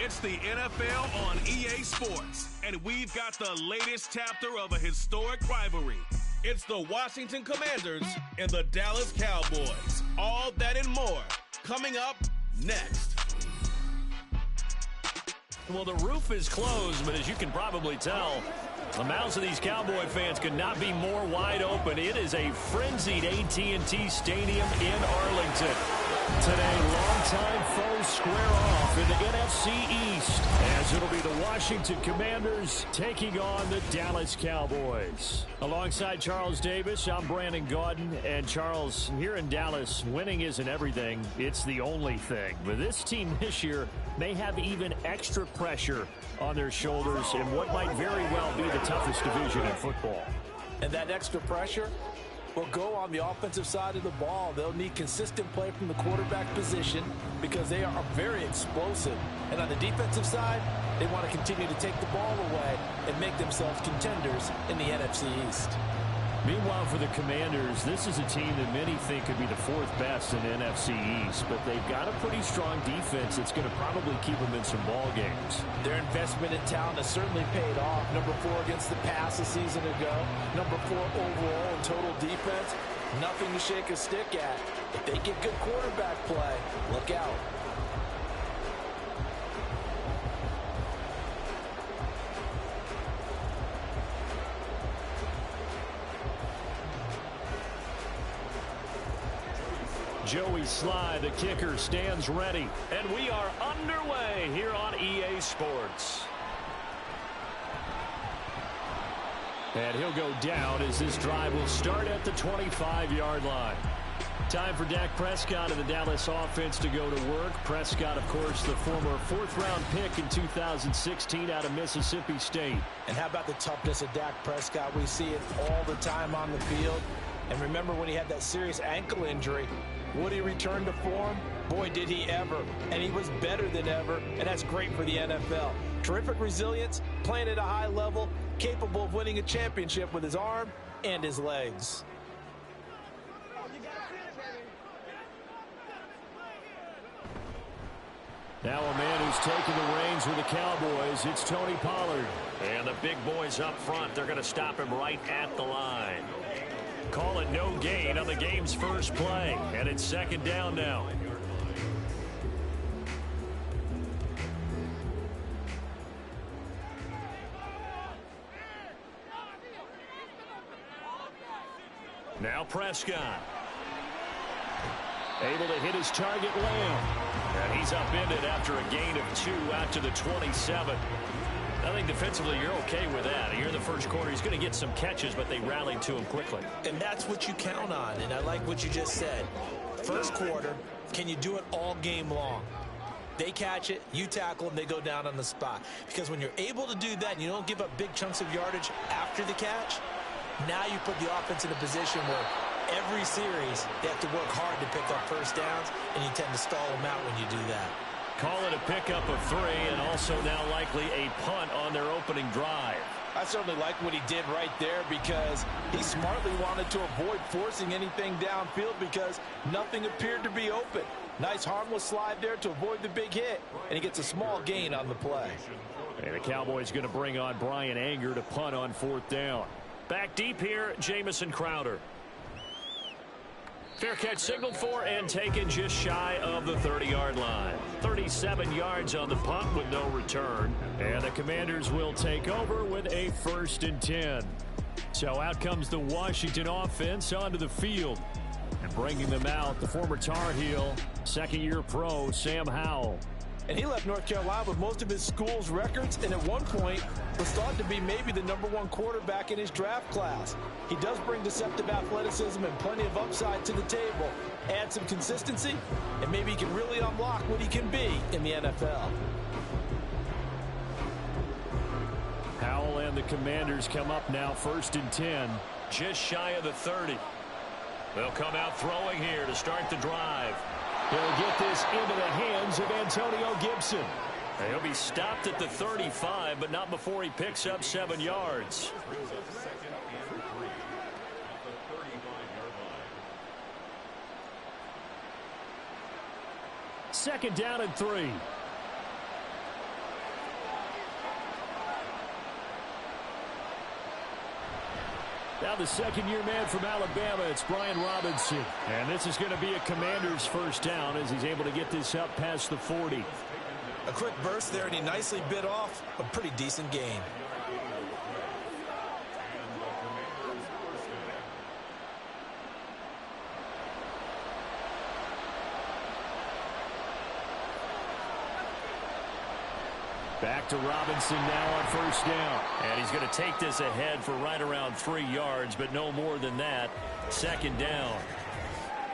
It's the NFL on EA Sports, and we've got the latest chapter of a historic rivalry. It's the Washington Commanders and the Dallas Cowboys. All that and more coming up next. Well, the roof is closed, but as you can probably tell, the mouths of these Cowboy fans could not be more wide open. It is a frenzied AT&T Stadium in Arlington. Today, longtime foes square off in the NFC East, as it'll be the Washington Commanders taking on the Dallas Cowboys. Alongside Charles Davis, I'm Brandon Gaudin. And Charles, here in Dallas, winning isn't everything. It's the only thing. But this team this year may have even extra pressure on their shoulders in what might very well be the toughest division in football. And that extra pressure will go on the offensive side of the ball. They'll need consistent play from the quarterback position because they are very explosive. And on the defensive side, they want to continue to take the ball away and make themselves contenders in the NFC East. Meanwhile, for the Commanders, this is a team that many think could be the fourth best in the NFC East, but they've got a pretty strong defense that's going to probably keep them in some ball games. Their investment in talent has certainly paid off. Number 4 against the pass a season ago. Number 4 overall in total defense. Nothing to shake a stick at. If they get good quarterback play, look out. Joey Sly, the kicker, stands ready. And we are underway here on EA Sports. And he'll go down as this drive will start at the 25-yard line. Time for Dak Prescott and the Dallas offense to go to work. Prescott, of course, the former fourth-round pick in 2016 out of Mississippi State. And how about the toughness of Dak Prescott? We see it all the time on the field. And remember when he had that serious ankle injury, would he return to form? Boy, did he ever. And he was better than ever, and that's great for the NFL. Terrific resilience, playing at a high level, capable of winning a championship with his arm and his legs. Now a man who's taken the reins with the Cowboys, it's Tony Pollard. And the big boys up front, they're going to stop him right at the line. Call it no gain on the game's first play, and it's second down now. Now Prescott. Able to hit his target, Lamb. And he's upended after a gain of 2 out to the 27. I think defensively you're okay with that. Here in the first quarter, he's going to get some catches, but they rallied to him quickly. And that's what you count on, and I like what you just said. First quarter, can you do it all game long? They catch it, you tackle them, they go down on the spot. Because when you're able to do that and you don't give up big chunks of yardage after the catch, now you put the offense in a position where every series they have to work hard to pick up first downs, and you tend to stall them out when you do that. Call it a pickup of 3, and also now likely a punt on their opening drive. I certainly like what he did right there because he smartly wanted to avoid forcing anything downfield because nothing appeared to be open. Nice harmless slide there to avoid the big hit, and he gets a small gain on the play. And the Cowboys going to bring on Brian Anger to punt on 4th down. Back deep here, Jamison Crowder. Fair catch signaled for and taken just shy of the 30-yard line. 37 yards on the punt with no return. And the Commanders will take over with a 1st and 10. So out comes the Washington offense onto the field. And bringing them out, the former Tar Heel, second-year pro, Sam Howell. And he left North Carolina with most of his school's records, and at one point was thought to be maybe the #1 quarterback in his draft class. He does bring deceptive athleticism and plenty of upside to the table. Add some consistency, and maybe he can really unlock what he can be in the NFL. Howell and the Commanders come up now 1st and 10. Just shy of the 30. They'll come out throwing here to start the drive. He'll get this into the hands of Antonio Gibson. He'll be stopped at the 35, but not before he picks up 7 yards. Second down and 3. Now the second-year man from Alabama, it's Brian Robinson. And this is going to be a Commander's first down as he's able to get this up past the 40. A quick burst there, and he nicely bit off a pretty decent gain. Back to Robinson now on first down. And he's going to take this ahead for right around 3 yards, but no more than that. Second down.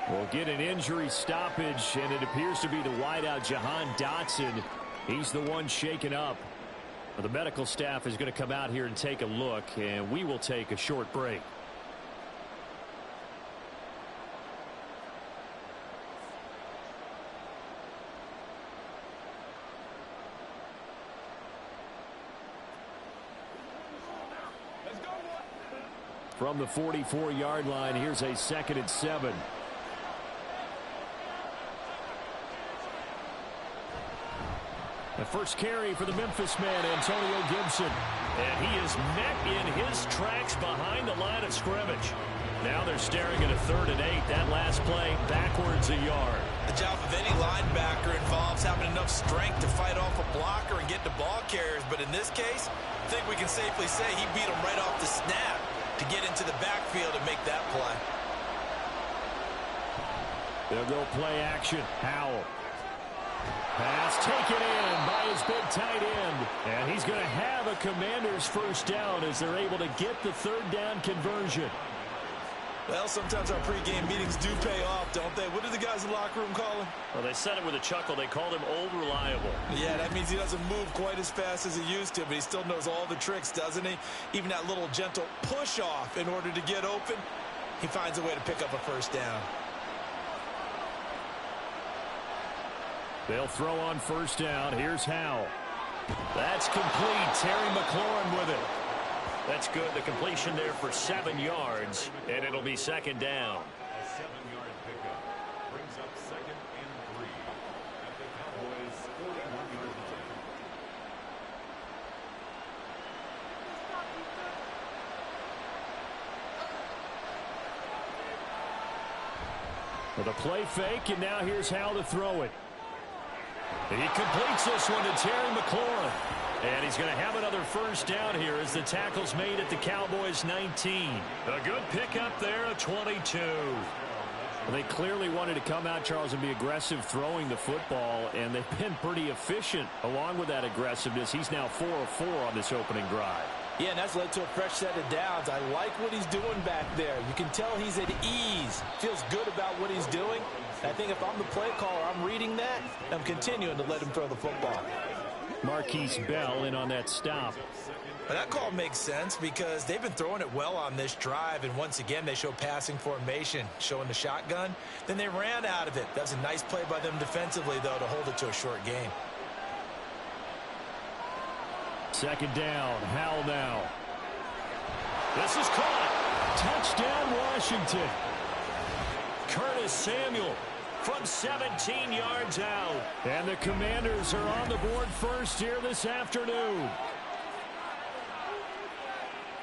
We'll get an injury stoppage, and it appears to be the wideout, Jahan Dotson. He's the one shaken up. The medical staff is going to come out here and take a look, and we will take a short break. From the 44-yard line, here's a 2nd and 7. The first carry for the Memphis man, Antonio Gibson. And he is met in his tracks behind the line of scrimmage. Now they're staring at a 3rd and 8. That last play, backwards a yard. The job of any linebacker involves having enough strength to fight off a blocker and get to ball carriers. But in this case, I think we can safely say he beat him right off the snap to get into the backfield and make that play. They'll go play action. Howell. Pass taken in by his big tight end. And he's going to have a Commander's first down as they're able to get the 3rd down conversion. Well, sometimes our pregame meetings do pay off, don't they? What do the guys in the locker room call him? Well, they said it with a chuckle. They called him Old Reliable. Yeah, that means he doesn't move quite as fast as he used to, but he still knows all the tricks, doesn't he? Even that little gentle push-off in order to get open, he finds a way to pick up a first down. They'll throw on first down. Here's Howell. That's complete. Terry McLaurin with it. That's good. The completion there for 7 yards, and it'll be 2nd down. A 7-yard pickup brings up 2nd and 3 at the Cowboys' 41-yard line. With a play fake, and now here's how to throw it. He completes this one to Terry McLaurin. And he's going to have another first down here as the tackle's made at the Cowboys' 19. A good pickup there at 22. Well, they clearly wanted to come out, Charles, and be aggressive throwing the football, and they've been pretty efficient along with that aggressiveness. He's now 4 of 4 on this opening drive. Yeah, and that's led to a fresh set of downs. I like what he's doing back there. You can tell he's at ease, feels good about what he's doing. I think if I'm the play caller, I'm reading that, and I'm continuing to let him throw the football. Marquise Bell in on that stop. But that call makes sense because they've been throwing it well on this drive, and once again they show passing formation, showing the shotgun. Then they ran out of it. That was a nice play by them defensively, though, to hold it to a short game. 2nd down. Howell now. This is caught. Touchdown, Washington. Curtis Samuel from 17 yards out. And the Commanders are on the board first here this afternoon.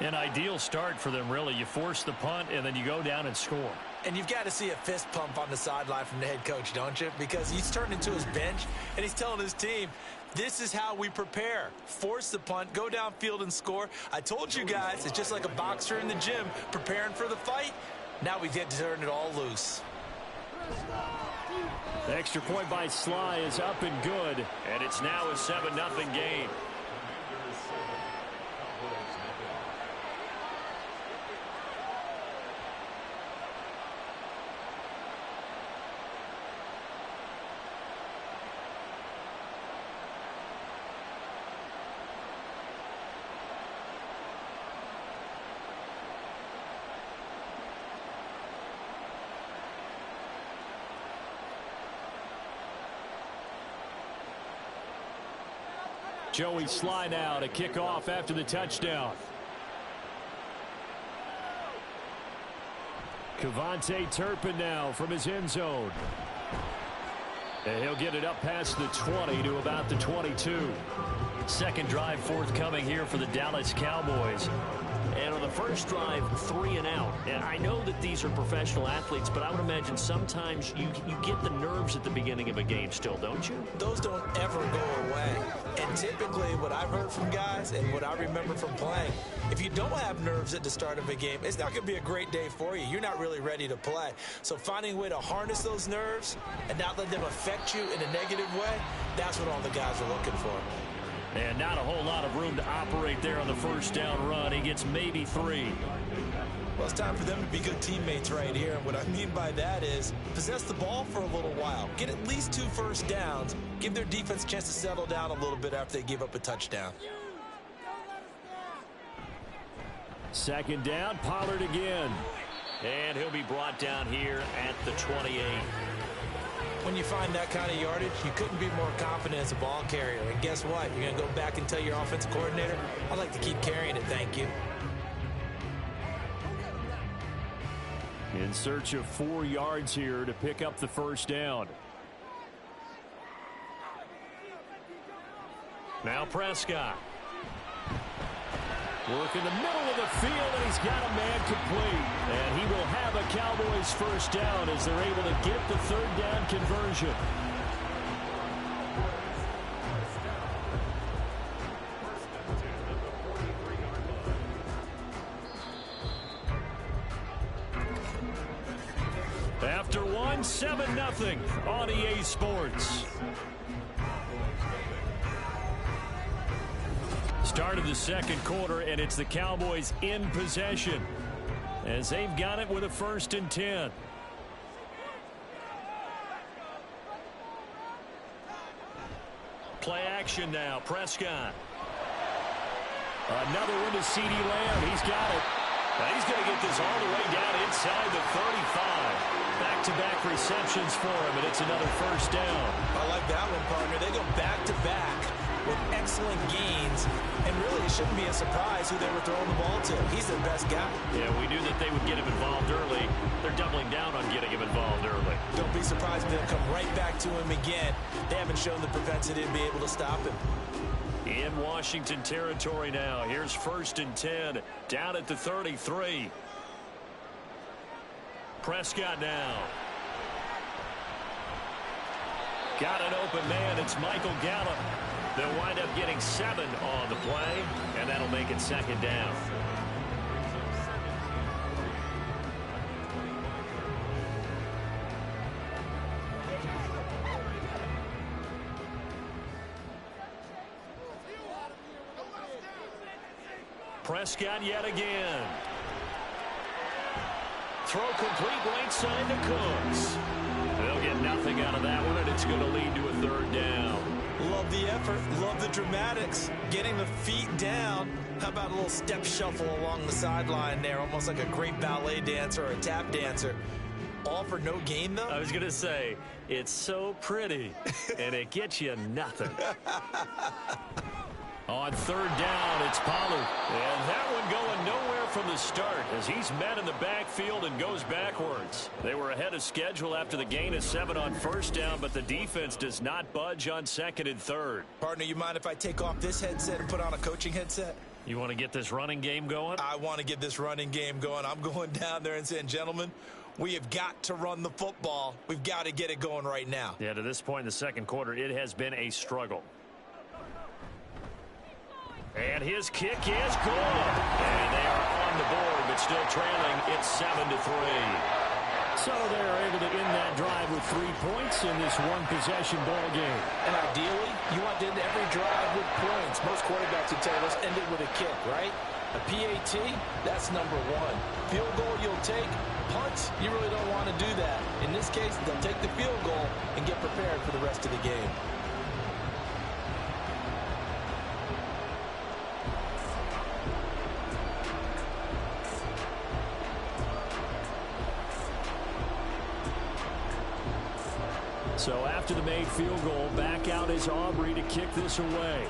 An ideal start for them, really. You force the punt, and then you go down and score. And you've got to see a fist pump on the sideline from the head coach, don't you? Because he's turned into his bench, and he's telling his team, this is how we prepare. Force the punt, go downfield and score. I told you guys, it's just like a boxer in the gym preparing for the fight. Now we get to turn it all loose. The extra point by Sly is up and good, and it's now a 7-0 game. Joey Sly now to kick off after the touchdown. Kevontae Turpin now from his end zone. And he'll get it up past the 20 to about the 22. Second drive forthcoming here for the Dallas Cowboys. And on the first drive, 3 and out. And I know that these are professional athletes, but I would imagine sometimes you get the nerves at the beginning of a game still, don't you? Those don't ever go away. And typically what I've heard from guys and what I remember from playing, if you don't have nerves at the start of a game, it's not going to be a great day for you. You're not really ready to play. So finding a way to harness those nerves and not let them affect you in a negative way, that's what all the guys are looking for. And not a whole lot of room to operate there on the first down run. He gets maybe 3. Well, it's time for them to be good teammates right here. And what I mean by that is possess the ball for a little while. Get at least 2 first downs. Give their defense a chance to settle down a little bit after they give up a touchdown. Second down, Pollard again. And he'll be brought down here at the 28. When you find that kind of yardage, you couldn't be more confident as a ball carrier. And guess what? You're going to go back and tell your offensive coordinator, I'd like to keep carrying it, thank you. In search of 4 yards here to pick up the first down. Now Prescott. Work in the middle of the field, and he's got a man complete. And he will have a Cowboys first down as they're able to get the third down conversion. After 1, 7-0 on EA Sports. Start of the second quarter, and it's the Cowboys in possession as they've got it with a 1st and 10. Play action now. Prescott. Another one to CeeDee Lamb. He's got it. And he's going to get this all the way down inside the 35. Back-to-back receptions for him, and it's another first down. I like that one, partner. They go back-to-back with excellent gains, and really it shouldn't be a surprise who they were throwing the ball to. He's their best guy. Yeah, we knew that they would get him involved early. They're doubling down on getting him involved early. Don't be surprised if they'll come right back to him again. They haven't shown the propensity to be able to stop him. In Washington territory now. Here's 1st and 10 down at the 33. Prescott now. Got an open man. It's Michael Gallup. They'll wind up getting 7 on the play, and that'll make it 2nd down. Prescott yet again. Throw complete right side to Cooks. They'll get nothing out of that one, and it's going to lead to a 3rd down. Love the effort. Love the dramatics. Getting the feet down. How about a little step shuffle along the sideline there, almost like a great ballet dancer or a tap dancer. All for no gain, though? I was going to say, it's so pretty, and it gets you nothing. On 3rd down, it's Pollard. And that one going nowhere from the start as he's met in the backfield and goes backwards. They were ahead of schedule after the gain of 7 on 1st down, but the defense does not budge on 2nd and 3rd. Partner, you mind if I take off this headset and put on a coaching headset? You want to get this running game going? I want to get this running game going. I'm going down there and saying, gentlemen, we have got to run the football. We've got to get it going right now. Yeah, to this point in the second quarter, it has been a struggle. And his kick is good. And they are on the board, but still trailing. It's 7-3. So they're able to end that drive with 3 points in this one-possession ball game. And ideally, you want to end every drive with points. Most quarterbacks would tell us end it with a kick, right? A PAT, that's number 1. Field goal you'll take. Punts, you really don't want to do that. In this case, they'll take the field goal and get prepared for the rest of the game. So after the made field goal, back out is Aubrey to kick this away.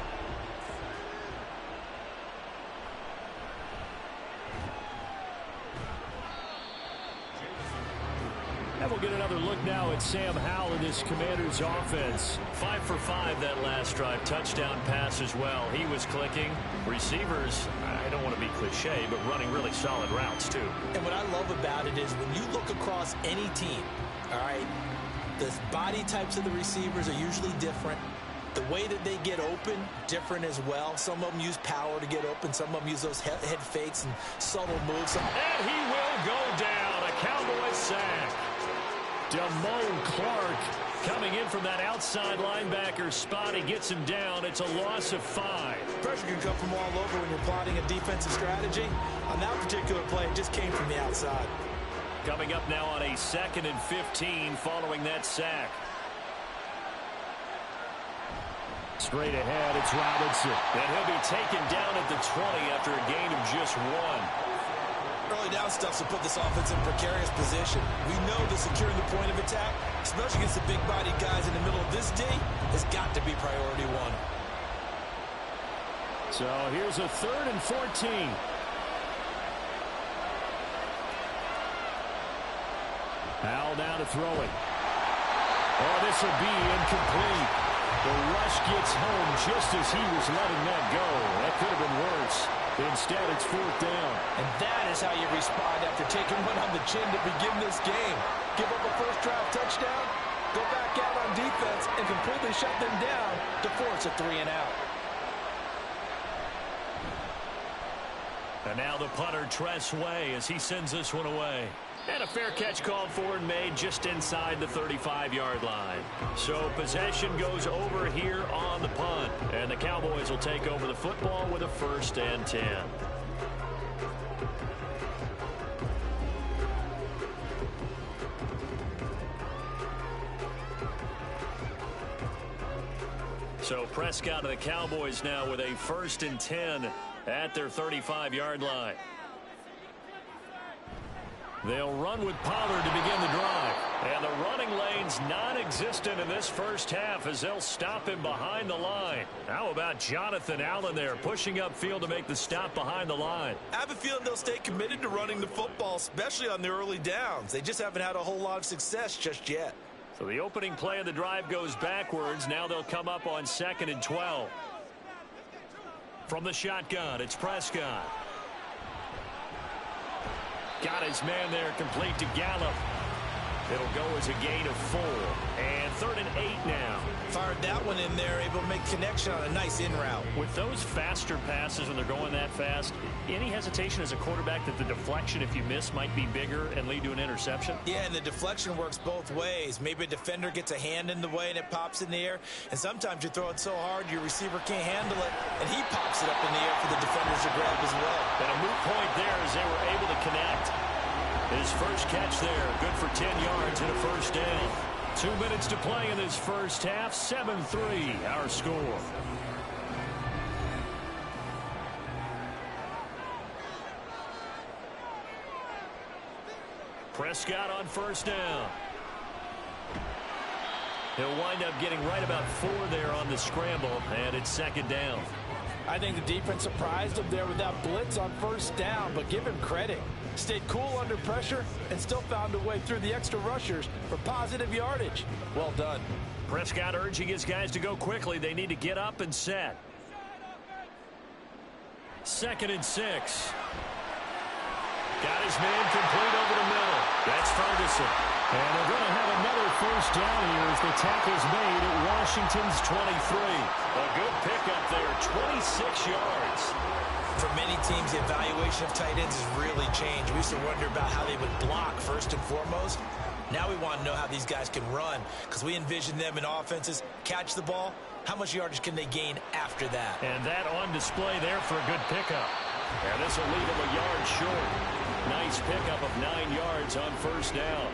And we'll get another look now at Sam Howell in this Commanders offense. 5 for 5 that last drive. Touchdown pass as well. He was clicking. Receivers, I don't want to be cliche, but running really solid routes, too. And what I love about it is when you look across any team, all right, the body types of the receivers are usually different. The way that they get open, different as well. Some of them use power to get open. Some of them use those head fakes and subtle moves. And he will go down. A Cowboys sack. Damone Clark coming in from that outside linebacker spot. He gets him down. It's a loss of 5. Pressure can come from all over when you're plotting a defensive strategy. On that particular play, it just came from the outside. Coming up now on a 2nd and 15 following that sack. Straight ahead, it's Robinson. And he'll be taken down at the 20 after a gain of just 1. Early down stuff to put this offense in a precarious position. We know that securing the point of attack, especially against the big-bodied guys in the middle of this D, has got to be priority 1. So here's a 3rd and 14. Al now to throw it. Oh, this will be incomplete. The rush gets home just as he was letting that go. That could have been worse. Instead, it's 4th down. And that is how you respond after taking one on the chin to begin this game. Give up a first-drive touchdown, go back out on defense, and completely shut them down to force a 3-and-out. And now the punter, Tress Way, as he sends this one away. And a fair catch called for and made just inside the 35-yard line. So possession goes over here on the punt. And the Cowboys will take over the football with a 1st and 10. So Prescott of the Cowboys now with a 1st and 10 at their 35-yard line. They'll run with Pollard to begin the drive. And the running lane's non-existent in this first half as they'll stop him behind the line. How about Jonathan Allen there pushing upfield to make the stop behind the line? I have a feeling they'll stay committed to running the football, especially on the early downs. They just haven't had a whole lot of success just yet. So the opening play of the drive goes backwards. Now they'll come up on 2nd and 12. From the shotgun, it's Prescott. Got his man there, complete to Gallup. It'll go as a gain of 4. And 3rd and 8 now. Fired that one in there, able to make connection on a nice in route. With those faster passes when they're going that fast, any hesitation as a quarterback that the deflection, if you miss, might be bigger and lead to an interception? Yeah, and the deflection works both ways. Maybe a defender gets a hand in the way and it pops in the air. And sometimes you throw it so hard your receiver can't handle it, and he pops it up in the air for the defenders to grab as well. And a moot point there as they were able to connect. His first catch there, good for 10 yards and a 1st down. 2 minutes to play in this first half, 7-3 our score. Prescott on 1st down. He'll wind up getting right about 4 there on the scramble, and it's 2nd down. I think the defense surprised him there with that blitz on 1st down, but give him credit. Stayed cool under pressure and still found a way through the extra rushers for positive yardage. Well done. Prescott urging his guys to go quickly. They need to get up and set. 2nd and 6. Got his man complete over the middle. That's Ferguson. And they're going to have another 1st down here as the tackle's made at Washington's 23. A good pickup there, 26 yards. For many teams, the evaluation of tight ends has really changed. We used to wonder about how they would block first and foremost. Now we want to know how these guys can run because we envision them in offenses catch the ball. How much yardage can they gain after that? And that on display there for a good pickup. And this will leave him a yard short. Nice pickup of 9 yards on 1st down.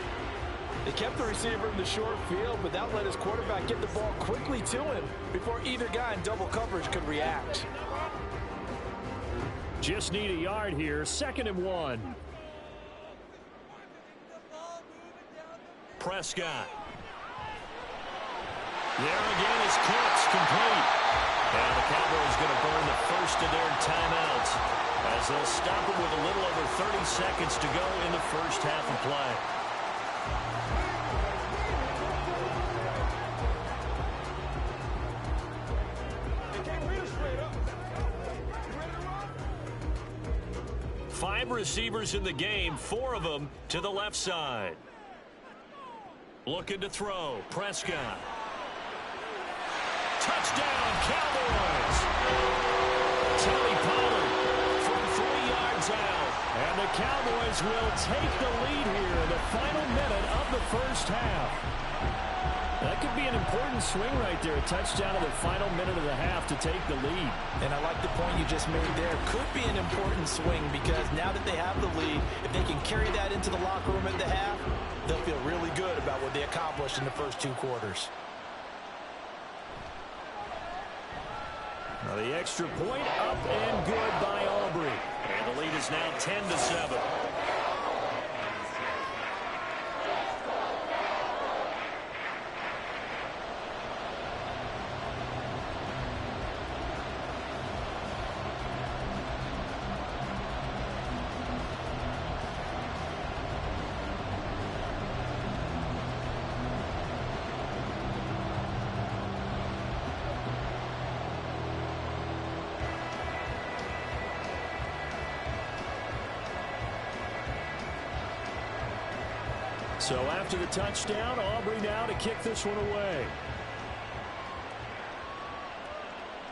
They kept the receiver in the short field, but that let his quarterback get the ball quickly to him before either guy in double coverage could react. Just need a yard here. 2nd and 1. Prescott. There again is Cooks, complete. And the Cowboys going to burn the first of their timeouts as they'll stop it with a little over 30 seconds to go in the first half of play. 5 receivers in the game, 4 of them to the left side. Looking to throw. Prescott. Touchdown, Cowboys. Tony Pollard from 3 yards out. And the Cowboys will take the lead here in the final minute of the first half. That could be an important swing right there. A touchdown in the final minute of the half to take the lead. And I like the point you just made there. Could be an important swing because now that they have the lead, if they can carry that into the locker room at the half, they'll feel really good about what they accomplished in the first 2 quarters. Now the extra point up and good by Aubrey. And the lead is now 10-7. So after the touchdown, Aubrey now to kick this one away.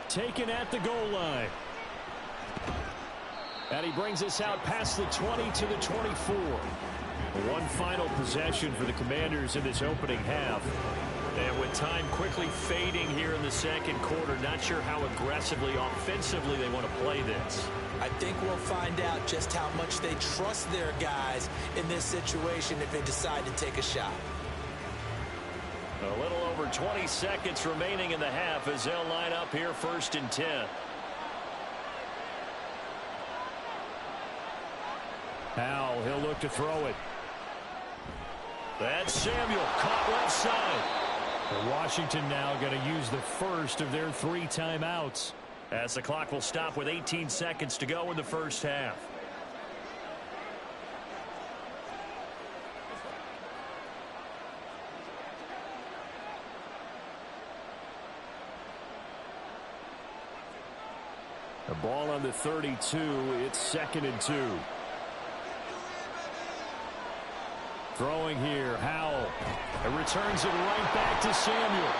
Taken at the goal line. And he brings us out past the 20 to the 24. One final possession for the Commanders in this opening half. And with time quickly fading here in the second quarter, not sure how aggressively, offensively they want to play this. I think we'll find out just how much they trust their guys in this situation if they decide to take a shot. A little over 20 seconds remaining in the half as they'll line up here 1st and 10. Howell, he'll look to throw it. That's Samuel, caught left side. Washington now going to use the first of their 3 timeouts, as the clock will stop with 18 seconds to go in the first half. The ball on the 32. It's 2nd and 2. Throwing here, Howell. It returns it right back to Samuel.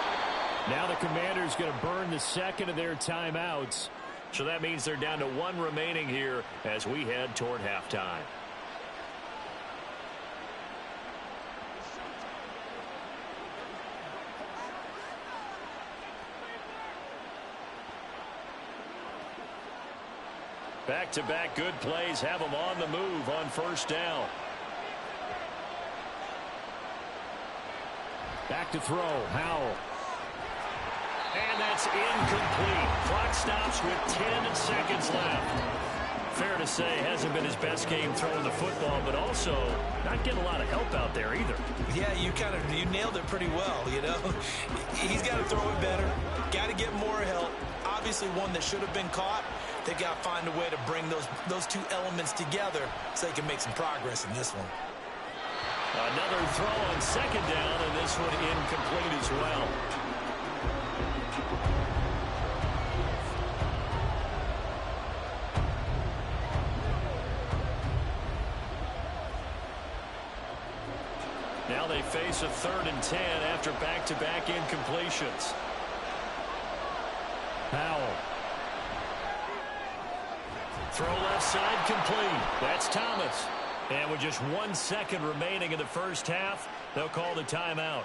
Now the Commanders going to burn the 2nd of their timeouts. So that means they're down to 1 remaining here as we head toward halftime. Back-to-back good plays have them on the move on 1st down. Back to throw, Howell. And that's incomplete. Clock stops with 10 seconds left. Fair to say, hasn't been his best game throwing the football, but also not getting a lot of help out there either. Yeah, you nailed it pretty well, you know. He's got to throw it better. Got to get more help. Obviously one that should have been caught. They got to find a way to bring those 2 elements together so they can make some progress in this one. Another throw on 2nd down, and this one incomplete as well. Now they face a 3rd and 10 after back-to-back incompletions. Howell. Throw left side complete. That's Thomas. And with just 1 second remaining in the first half, they'll call the timeout.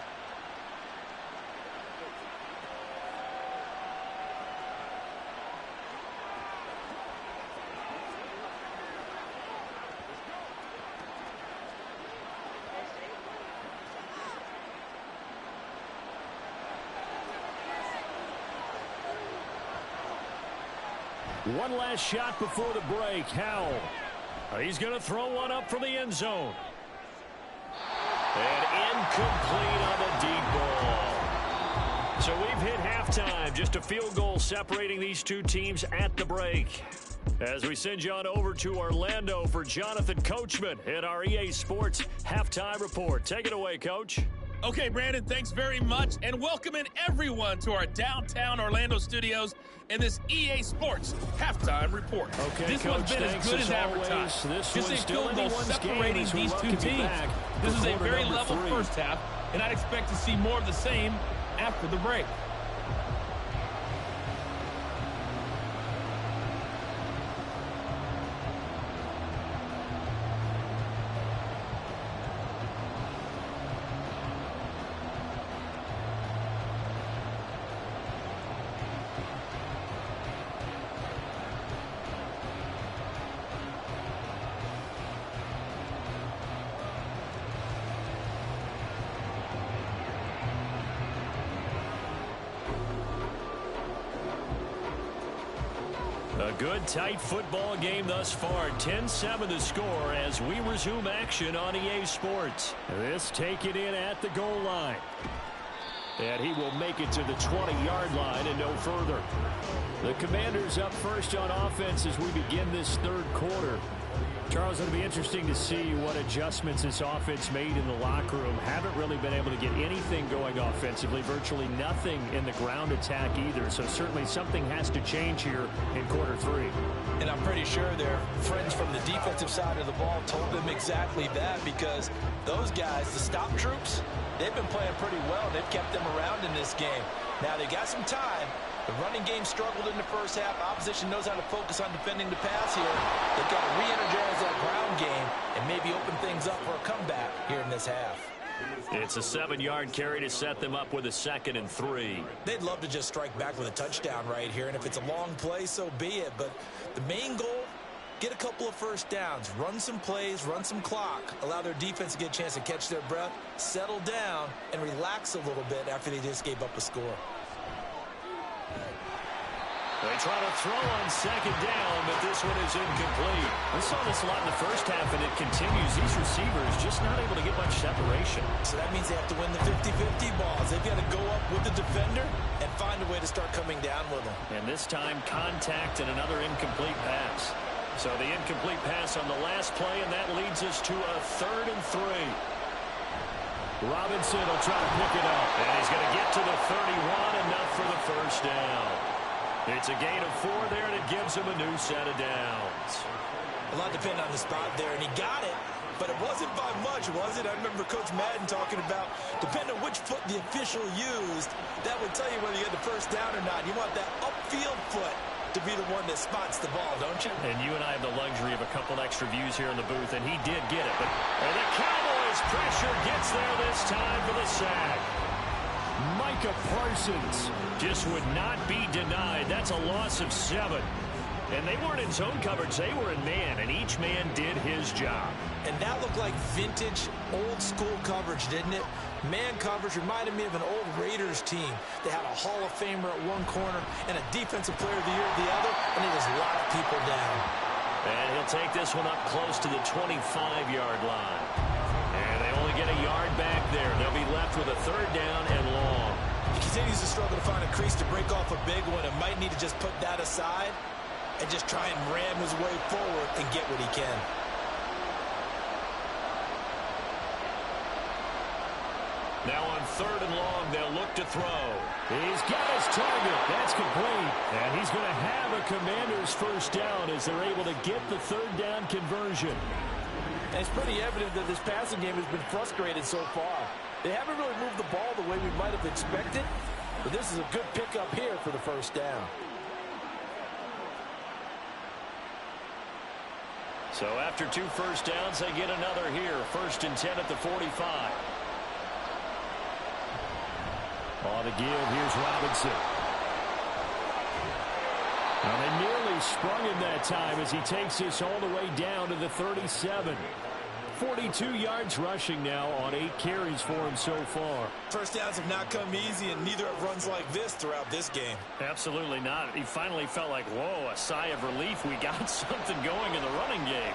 One last shot before the break. Howell. He's going to throw one up from the end zone. And incomplete on the deep ball. So we've hit halftime. Just a field goal separating these 2 teams at the break. As we send you on over to Orlando for Jonathan Coachman at our EA Sports Halftime Report. Take it away, Coach. Okay, Brandon, thanks very much, and welcoming everyone to our downtown Orlando studios in this EA Sports halftime report. Okay, this Coach, one's been as good as advertised. This Just a field goal separating these two teams. This is a very level first half, and I'd expect to see more of the same after the break. A good, tight football game thus far. 10-7 the score as we resume action on EA Sports. This taken in at the goal line. And he will make it to the 20-yard line and no further. The Commanders up first on offense as we begin this third quarter. Charles, it'll be interesting to see what adjustments this offense made in the locker room. Haven't really been able to get anything going offensively, virtually nothing in the ground attack either. So certainly something has to change here in quarter three. And I'm pretty sure their friends from the defensive side of the ball told them exactly that, because those guys, the stop troops, they've been playing pretty well. They've kept them around in this game. Now they got some time. The running game struggled in the first half. Opposition knows how to focus on defending the pass here. They've got to re-energize that ground game and maybe open things up for a comeback here in this half. It's a 7-yard carry to set them up with a 2nd and 3. They'd love to just strike back with a touchdown right here, and if it's a long play, so be it. But the main goal, get a couple of first downs, run some plays, run some clock, allow their defense to get a chance to catch their breath, settle down, and relax a little bit after they just gave up a score. They try to throw on 2nd down, but this one is incomplete. We saw this a lot in the first half, and it continues. These receivers just not able to get much separation. So that means they have to win the 50-50 balls. They've got to go up with the defender and find a way to start coming down with them. And this time, contact and another incomplete pass. So the incomplete pass on the last play, and that leads us to a 3rd and 3. Robinson will try to pick it up, and he's going to get to the 31, enough for the first down. It's a gain of 4 there, and it gives him a new set of downs. A lot depending on the spot there, and he got it, but it wasn't by much, was it? I remember Coach Madden talking about, depending on which foot the official used, that would tell you whether you had the first down or not. You want that upfield foot to be the one that spots the ball, don't you? And you and I have the luxury of a couple extra views here in the booth, and he did get it. But the Cowboys pressure gets there this time for the sack. Micah Parsons just would not be denied. That's a loss of 7. And they weren't in zone coverage. They were in man, and each man did his job. And that looked like vintage, old-school coverage, didn't it? Man coverage reminded me of an old Raiders team. They had a Hall of Famer at one corner and a Defensive Player of the Year at the other, and they just locked people down. And he'll take this one up close to the 25-yard line. And they only get a yard back there. They'll be left with a 3rd down and long. He continues to struggle to find a crease to break off a big one, and might need to just put that aside and just try and ram his way forward and get what he can. Now on 3rd and long, they'll look to throw. He's got his target. That's complete. And he's going to have a Commander's first down as they're able to get the 3rd down conversion. And it's pretty evident that this passing game has been frustrated so far. They haven't really moved the ball the way we might have expected, but this is a good pickup here for the first down. So after 2 first downs, they get another here. 1st and 10 at the 45. On the give, here's Robinson. Now they nearly sprung him that time as he takes this all the way down to the 37. 42 yards rushing now on 8 carries for him so far. First downs have not come easy, and neither have runs like this throughout this game. Absolutely not. He finally felt like, whoa, a sigh of relief. We got something going in the running game.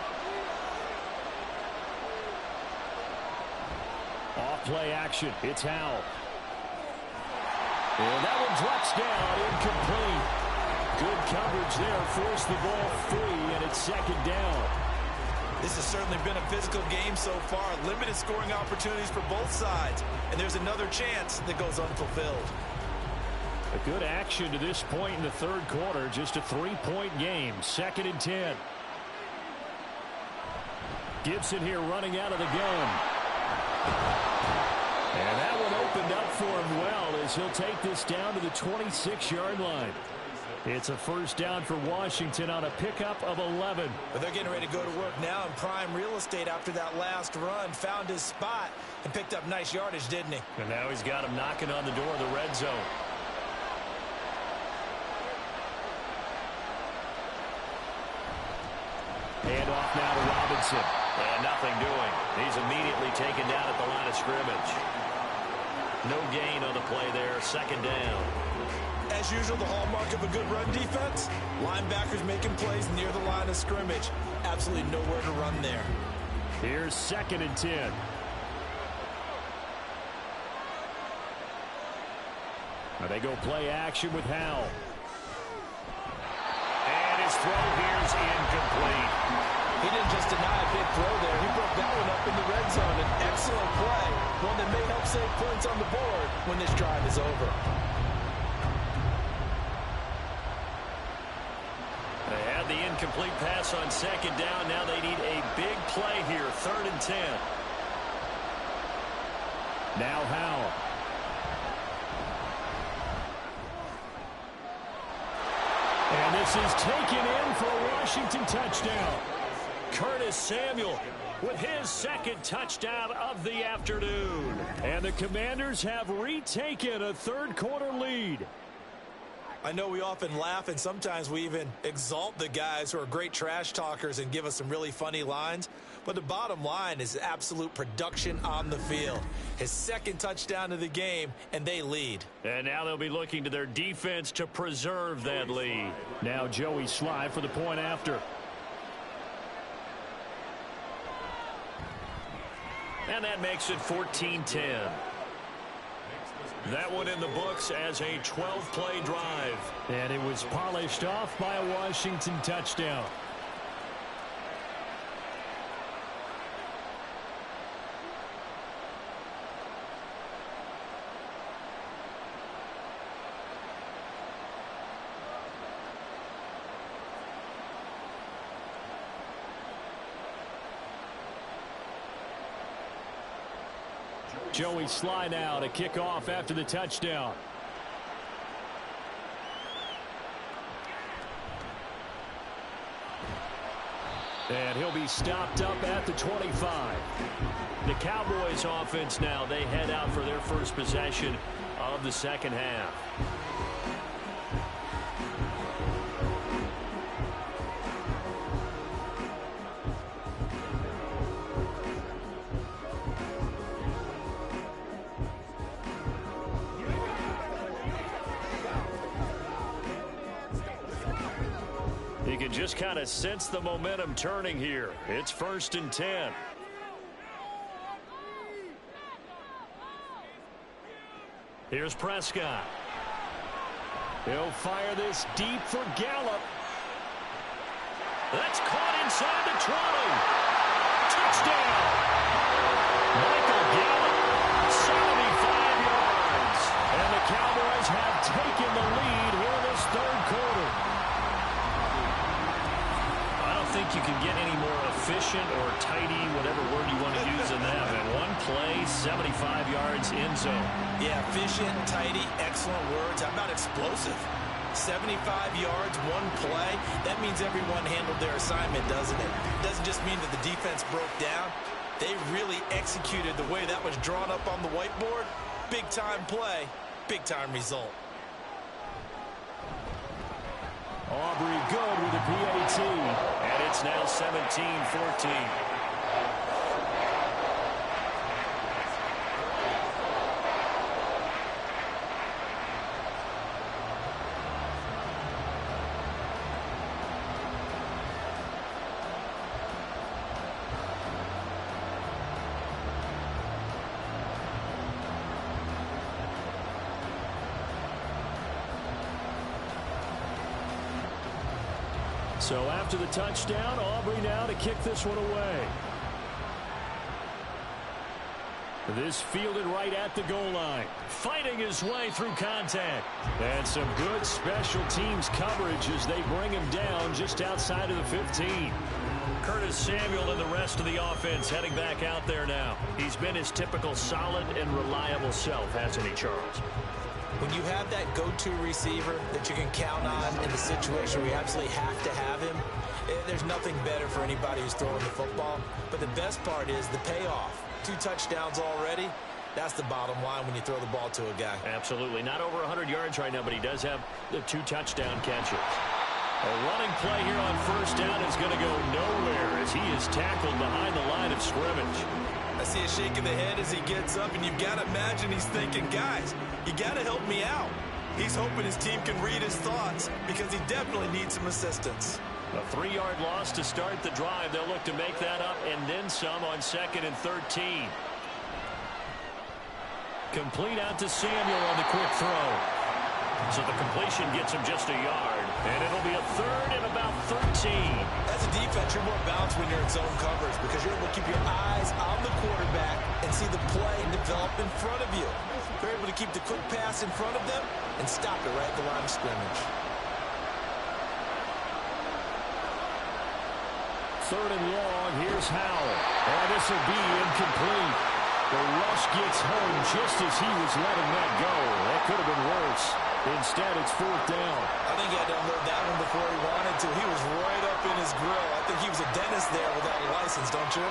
Off play action. It's Howell. And that one drops down, incomplete. Good coverage there, forced the ball free, and it's 2nd down. This has certainly been a physical game so far. Limited scoring opportunities for both sides. And there's another chance that goes unfulfilled. A good action to this point in the third quarter. Just a 3-point game. 2nd and 10. Gibson here running out of the gun. And that one opened up for him well as he'll take this down to the 26-yard line. It's a first down for Washington on a pickup of 11. But they're getting ready to go to work now in prime real estate after that last run. Found his spot and picked up nice yardage, didn't he? And now he's got him knocking on the door of the red zone. Hand off now to Robinson. And nothing doing. He's immediately taken down at the line of scrimmage. No gain on the play there. 2nd down. As usual, the hallmark of a good run defense, linebackers making plays near the line of scrimmage. Absolutely nowhere to run there. Here's 2nd and 10. Now they go play action with Howell. And his throw here is incomplete. He didn't just deny a big throw there. He broke that one up in the red zone. An excellent play. One that may help save points on the board when this drive is over. They had the incomplete pass on 2nd down. Now they need a big play here. 3rd and 10. Now Howell. And this is taken in for a Washington touchdown. Curtis Samuel with his 2nd touchdown of the afternoon. And the Commanders have retaken a third quarter lead. I know we often laugh and sometimes we even exalt the guys who are great trash talkers and give us some really funny lines. But the bottom line is absolute production on the field. His 2nd touchdown of the game, and they lead. And now they'll be looking to their defense to preserve that lead. Now Joey Sly for the point after. And that makes it 14-10. That one in the books as a 12-play drive. And it was polished off by a Washington touchdown. Joey Sly now to kick off after the touchdown. And he'll be stopped up at the 25. The Cowboys offense now, they head out for their first possession of the 2nd half. You can just kind of sense the momentum turning here. It's 1st and 10. Here's Prescott. He'll fire this deep for Gallup. That's caught inside the 20. Touchdown. Michael Gallup, 75 yards. And the Cowboys have taken the lead here in this third quarter. I don't think you can get any more efficient or tidy, whatever word you want to use in that. And one play, 75 yards in zone. Yeah, efficient, tidy, excellent words. How about explosive? 75 yards, one play. That means everyone handled their assignment, doesn't it? Doesn't just mean that the defense broke down. They really executed the way that was drawn up on the whiteboard. Big-time play, big-time result. Aubrey good with a PAT. And it's now 17-14. So after the touchdown, Aubrey now to kick this one away. This fielded right at the goal line. Fighting his way through contact. And some good special teams coverage as they bring him down just outside of the 15. Curtis Samuel and the rest of the offense heading back out there now. He's been his typical solid and reliable self, hasn't he, Charles? When you have that go-to receiver that you can count on in the situation where you absolutely have to have him, there's nothing better for anybody who's throwing the football. But the best part is the payoff. 2 touchdowns already. That's the bottom line when you throw the ball to a guy. Absolutely. Not over 100 yards right now, but he does have the 2 touchdown catches. A running play here on first down is going to go nowhere as he is tackled behind the line of scrimmage. I see a shake of the head as he gets up, and you've got to imagine he's thinking, guys, you got to help me out. He's hoping his team can read his thoughts because he definitely needs some assistance. A 3-yard loss to start the drive. They'll look to make that up and then some on 2nd and 13. Complete out to Samuel on the quick throw. So the completion gets him just a yard. And it'll be a 3rd and about 13. As a defense, you're more balanced when you're in zone coverage because you're able to keep your eyes on the quarterback and see the play develop in front of you. You're able to keep the quick pass in front of them and stop it right at the line of scrimmage. 3rd and long. Here's Howell. And this will be incomplete. The rush gets home just as he was letting that go. That could have been worse. Instead, it's 4th down. I think he had to unload that one before he wanted to. He was right up in his grill. I think he was a dentist there without a license, don't you?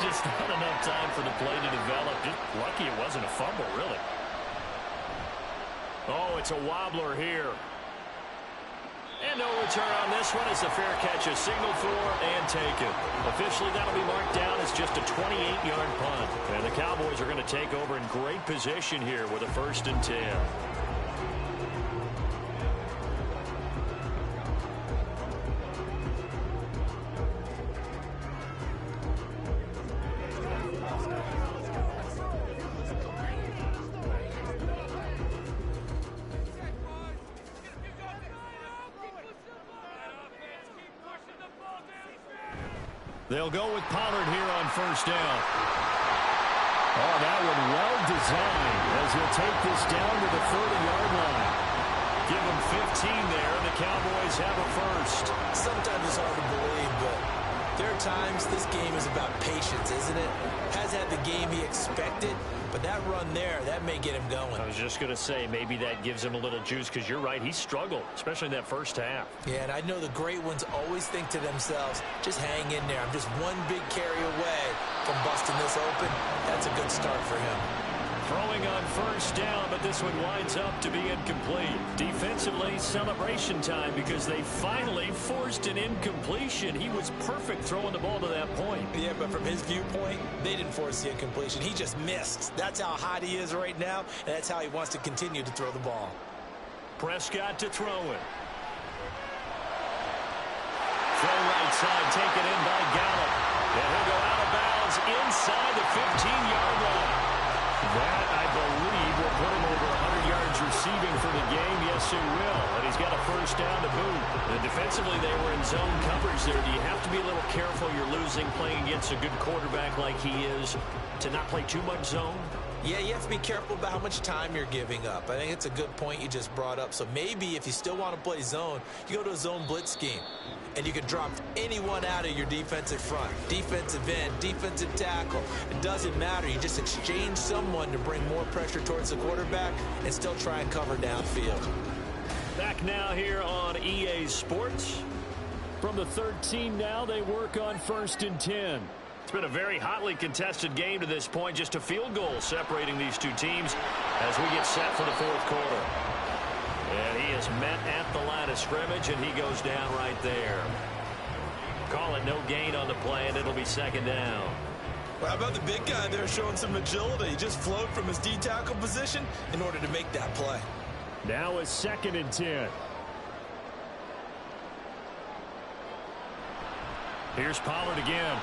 Just not enough time for the play to develop. Just lucky it wasn't a fumble, really. Oh, it's a wobbler here. And no return on this one as the fair catch is signaled for and taken. Officially, that'll be marked down as just a 28-yard punt. And the Cowboys are going to take over in great position here with a 1st and 10. They'll go with Pollard here on first down. Oh, that one well designed as he'll take this down to the 30-yard line. Give him 15 there, and the Cowboys have a first. Sometimes it's hard to believe, but there are times this game is about patience, isn't it? Has had the game he expected, but that run there, that may get him going. I was just going to say, maybe that gives him a little juice because you're right, he struggled, especially in that first half. Yeah, and I know the great ones always think to themselves, just hang in there. I'm just one big carry away from busting this open. That's a good start for him. Throwing on first down, but this one winds up to be incomplete. Defensively, celebration time because they finally forced an incompletion. He was perfect throwing the ball to that point. Yeah, but from his viewpoint, they didn't force the incompletion. He just missed. That's how hot he is right now, and that's how he wants to continue to throw the ball. Prescott to throw it. Throw right side, taken in by Gallup. And he'll go out of bounds inside the 15-yard line. That, I believe, will put him over 100 yards receiving for the game. Yes, it will. And he's got a first down to boot. And defensively, they were in zone coverage there. Do you have to be a little careful? You're losing playing against a good quarterback like he is to not play too much zone? Yeah, you have to be careful about how much time you're giving up. I think it's a good point you just brought up. So maybe if you still want to play zone, you go to a zone blitz scheme. And you can drop anyone out of your defensive front. Defensive end, defensive tackle. It doesn't matter. You just exchange someone to bring more pressure towards the quarterback and still try and cover downfield. Back now here on EA Sports. From the 13 now, they work on 1st and 10. It's been a very hotly contested game to this point. Just a field goal separating these two teams as we get set for the 4th quarter. And he is met at the line of scrimmage, and he goes down right there. Call it no gain on the play, and it'll be 2nd down. Well, how about the big guy there showing some agility? He just flowed from his D-tackle position in order to make that play. Now it's 2nd and 10. Here's Pollard again.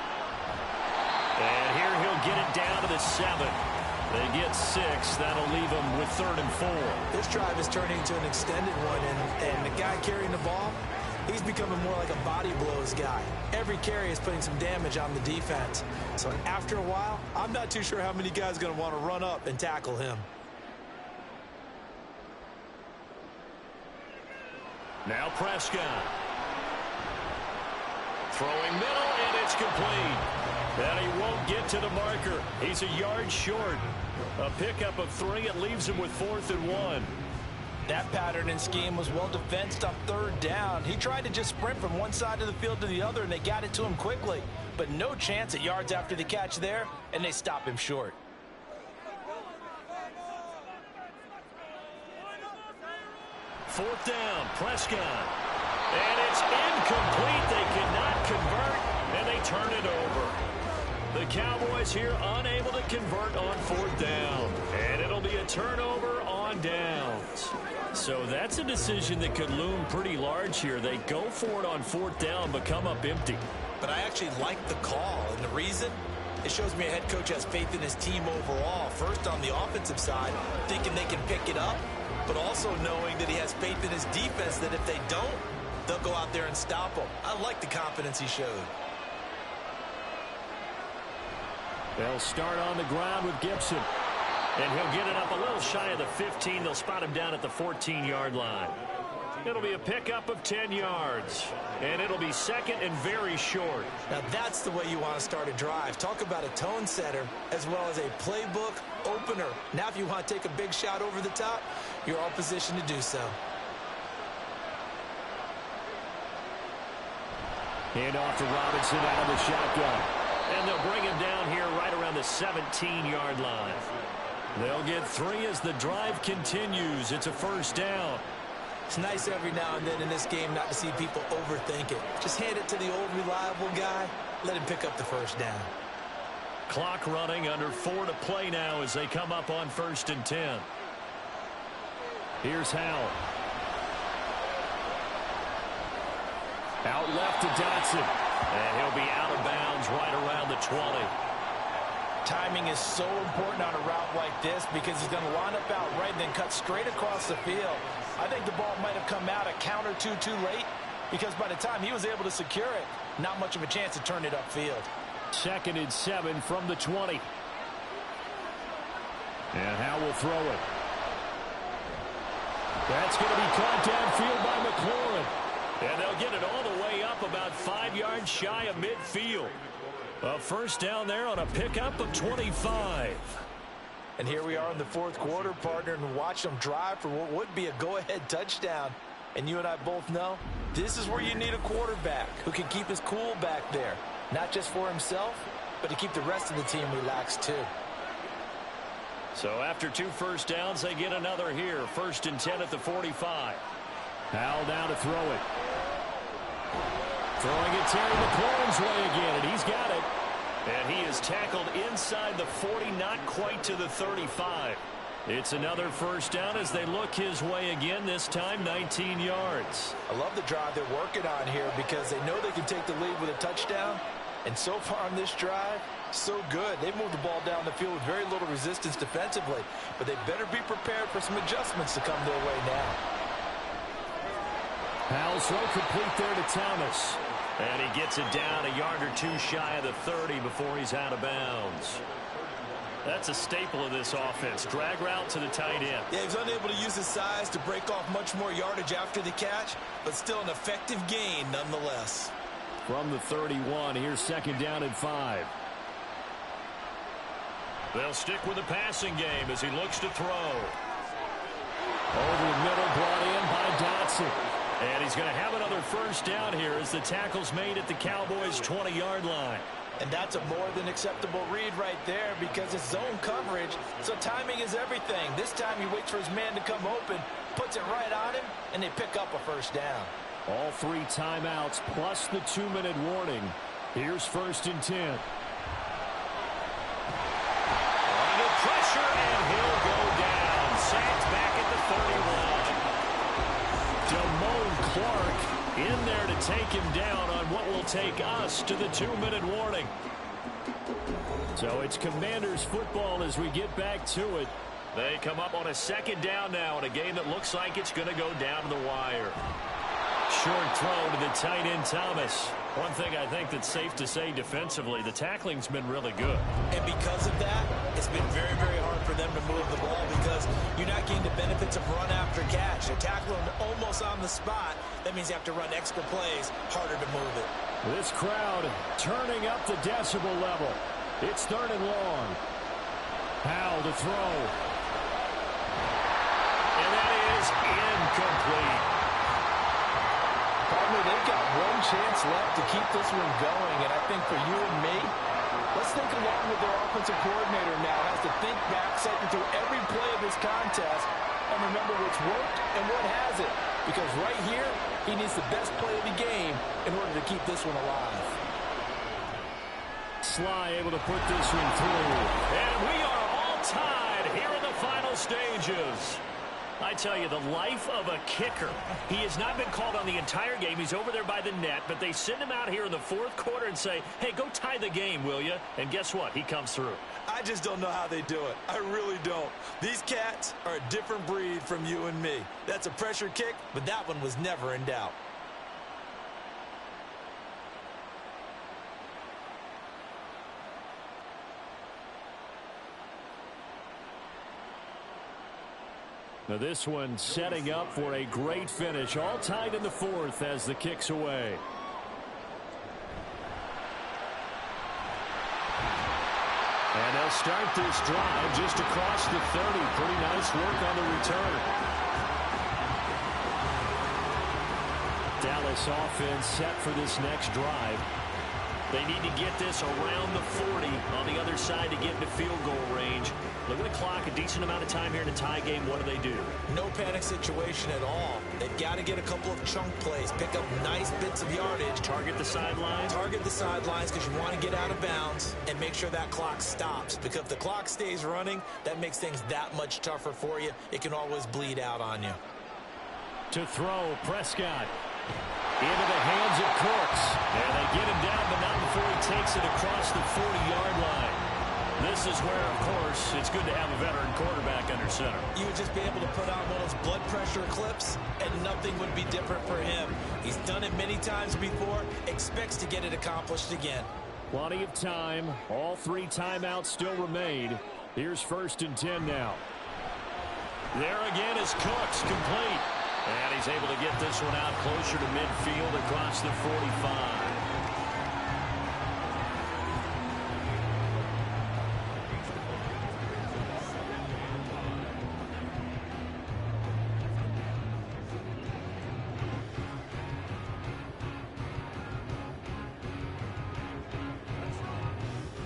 And here he'll get it down to the 7. They get 6. That'll leave them with 3rd and 4. This drive is turning into an extended one, and the guy carrying the ball, He's becoming more like a body blows guy. Every carry is putting some damage on the defense. So after a while, I'm not too sure how many guys are going to want to run up and tackle him. Now Prescott. Throwing middle, and it's complete. And he won't get to the marker. He's a yard short. A pickup of 3. It leaves him with 4th and 1. That pattern and scheme was well defensed on 3rd down. He tried to just sprint from one side of the field to the other, and they got it to him quickly. But no chance at yards after the catch there, and they stop him short. Fourth down, Prescott. And it's incomplete. They cannot convert, and they turn it over. The Cowboys here unable to convert on 4th down. And it'll be a turnover on downs. So that's a decision that could loom pretty large here. They go for it on 4th down, but come up empty. But I actually like the call, and the reason? It shows me a head coach has faith in his team overall. First, on the offensive side, thinking they can pick it up, but also knowing that he has faith in his defense that if they don't, they'll go out there and stop them. I like the confidence he showed. They'll start on the ground with Gibson. And he'll get it up a little shy of the 15. They'll spot him down at the 14-yard line. It'll be a pickup of 10 yards. And it'll be second and very short. Now that's the way you want to start a drive. Talk about a tone setter as well as a playbook opener. Now if you want to take a big shot over the top, you're all positioned to do so. Hand off to Robinson out of the shotgun. And they'll bring him down here right around the 17-yard line. They'll get 3 as the drive continues. It's a first down. It's nice every now and then in this game not to see people overthink it. Just hand it to the old reliable guy. Let him pick up the first down. Clock running, under 4 to play now as they come up on 1st and 10. Here's Howell. Out left to Dotson. And he'll be out of bounds right around the 20. Timing is so important on a route like this because he's going to line up out right and then cut straight across the field. I think the ball might have come out a count or two too late because by the time he was able to secure it, not much of a chance to turn it upfield. 2nd and 7 from the 20. And Howell will throw it. That's going to be caught downfield by McLaurin. And they'll get it all the way up about 5 yards shy of midfield. A first down there on a pickup of 25. And here we are in the 4th quarter, partner, and watch them drive for what would be a go-ahead touchdown. And you and I both know this is where you need a quarterback who can keep his cool back there. Not just for himself, but to keep the rest of the team relaxed too. So after 2 first downs, they get another here. 1st and 10 at the 45. Howell down to throw it. Throwing it Terry McLaurin's way again, and he's got it. And he is tackled inside the 40, not quite to the 35. It's another first down as they look his way again, this time 19 yards. I love the drive they're working on here because they know they can take the lead with a touchdown. And so far on this drive, so good. They moved the ball down the field with very little resistance defensively. But they better be prepared for some adjustments to come their way now. Howell's throw complete there to Thomas. And he gets it down a yard or 2 shy of the 30 before he's out of bounds. That's a staple of this offense. Drag route to the tight end. Yeah, he's unable to use his size to break off much more yardage after the catch, but still an effective gain nonetheless. From the 31, here's 2nd down and 5. They'll stick with the passing game as he looks to throw. Over the middle, brought in by Dotson. And he's going to have another first down here as the tackle's made at the Cowboys' 20-yard line. And that's a more than acceptable read right there because it's zone coverage, so timing is everything. This time he waits for his man to come open, puts it right on him, and they pick up a first down. All 3 timeouts plus the 2-minute warning. Here's 1st and 10. Under pressure, and he'll go down. Sacked back at the 31. Damone Clark in there to take him down on what will take us to the 2-minute warning. So it's Commanders football as we get back to it. They come up on a 2nd down now in a game that looks like it's going to go down to the wire. short throw to the tight end, Thomas. One thing I think that's safe to say defensively, the tackling's been really good. And because of that, it's been very, very hard for them to move the ball because you're not getting the benefits of run after catch. You're tackling almost on the spot. That means you have to run extra plays, harder to move it. This crowd turning up the decibel level. It's 3rd and long. Powell to throw. And that is incomplete. Partner, they've got one chance left to keep this one going, and I think for you and me, let's think along with their offensive coordinator now. Has to think back, cycle through every play of this contest, and remember what's worked and what hasn't. Because right here, he needs the best play of the game in order to keep this one alive. Sly able to put this one through. And we are all tied here in the final stages. I tell you, the life of a kicker. He has not been called on the entire game. He's over there by the net, but they send him out here in the 4th quarter and say, hey, go tie the game, will you? And guess what? He comes through. I just don't know how they do it. I really don't. These cats are a different breed from you and me. That's a pressure kick, but that one was never in doubt. Now this one setting up for a great finish. All tied in the 4th as the kick's away. And they'll start this drive just across the 30. Pretty nice work on the return. Dallas offense set for this next drive. They need to get this around the 40 on the other side to get into field goal range. Look at the clock, a decent amount of time here in a tie game. What do? No panic situation at all. They've got to get a couple of chunk plays, pick up nice bits of yardage. Target the sidelines. Target the sidelines because you want to get out of bounds and make sure that clock stops. Because if the clock stays running, that makes things that much tougher for you. It can always bleed out on you. To throw, Prescott. Into the hands of Cooks. And they get him down, but not before he takes it across the 40-yard line. This is where, of course, it's good to have a veteran quarterback under center. You would just be able to put on one of those blood pressure clips, and nothing would be different for him. He's done it many times before, expects to get it accomplished again. Plenty of time. All 3 timeouts still remain. Here's 1st and 10 now. There again is Cooks, complete. And he's able to get this one out closer to midfield across the 45.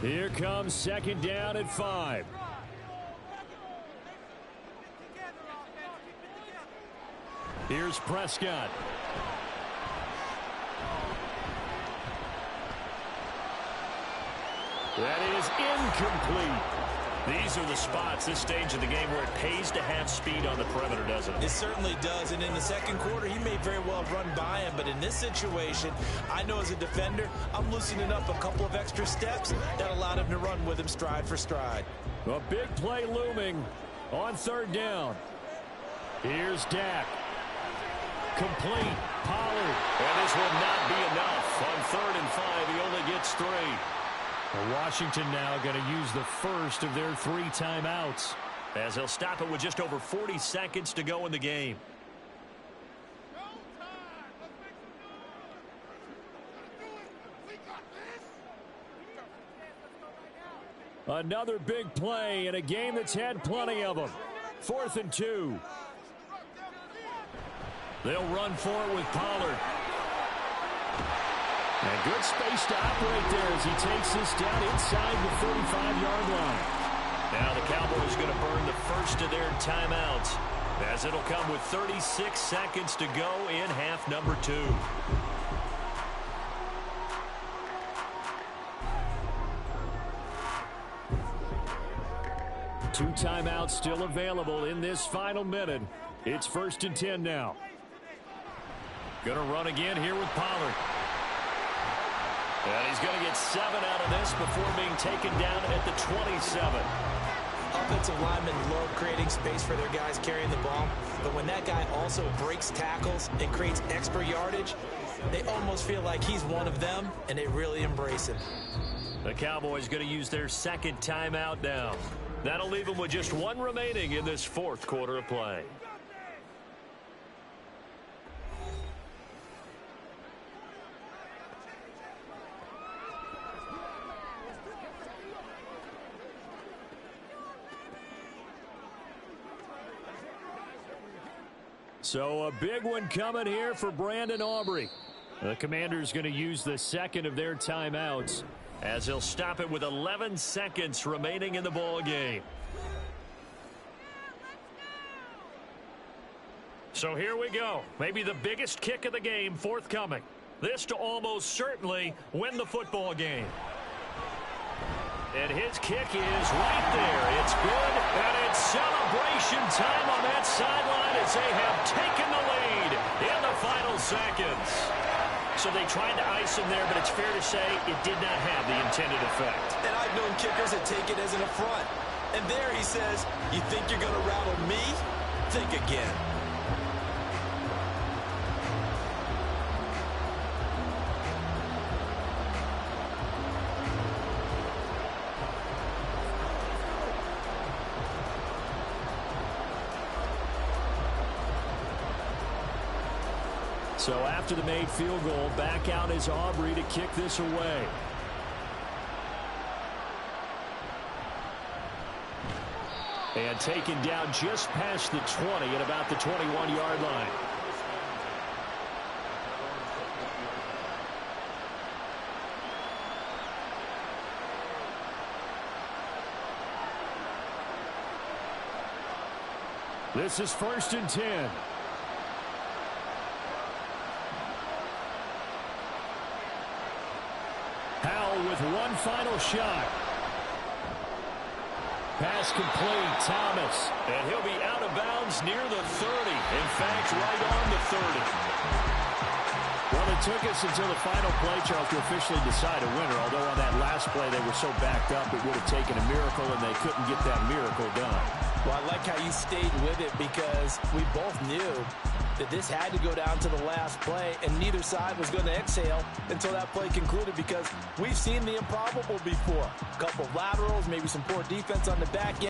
Here comes 2nd down at 5. Here's Prescott. That is incomplete. These are the spots, this stage of the game, where it pays to have speed on the perimeter, doesn't it? It certainly does, and in the 2nd quarter, he may very well have run by him, but in this situation, I know as a defender, I'm loosening up a couple of extra steps that allowed him to run with him stride for stride. A big play looming on 3rd down. Here's Dak. Complete. Pollard. And this will not be enough. On 3rd and 5, he only gets 3. Well, Washington now going to use the first of their 3 timeouts, as they'll stop it with just over 40 seconds to go in the game. Another big play in a game that's had plenty of them. 4th and 2. They'll run for it with Pollard. And good space to operate there as he takes this down inside the 45-yard line. Now the Cowboys going to burn the first of their timeouts, as it'll come with 36 seconds to go in half number 2. Two timeouts still available in this final minute. It's 1st and 10 now. Going to run again here with Pollard. And he's going to get 7 out of this before being taken down at the 27. offensive linemen love creating space for their guys carrying the ball, but when that guy also breaks tackles and creates extra yardage, they almost feel like he's one of them, and they really embrace him. The Cowboys going to use their second timeout now. That'll leave them with just one remaining in this fourth quarter of play. So a big one coming here for Brandon Aubrey. The Commanders going to use the second of their timeouts as they'll stop it with 11 seconds remaining in the ball game. So here we go. Maybe the biggest kick of the game forthcoming. This to almost certainly win the football game. And his kick is right there. It's good, and it's celebration time on that sideline as they have taken the lead in the final seconds. So they tried to ice him there, but it's fair to say it did not have the intended effect. And I've known kickers that take it as an affront. And there he says, you think you're going to rattle me? Think again. So after the made field goal, back out is Aubrey to kick this away. And taken down just past the 20 at about the 21-yard line. This is 1st and 10. Howell with one final shot. Pass complete, Thomas. And he'll be out of bounds near the 30. In fact, right on the 30. Well, it took us until the final play, Charles, to officially decide a winner. Although on that last play they were so backed up it would have taken a miracle, and they couldn't get that miracle done. Well, I like how you stayed with it because we both knew that this had to go down to the last play, and neither side was going to exhale until that play concluded because we've seen the improbable before. A couple of laterals, maybe some poor defense on the back end.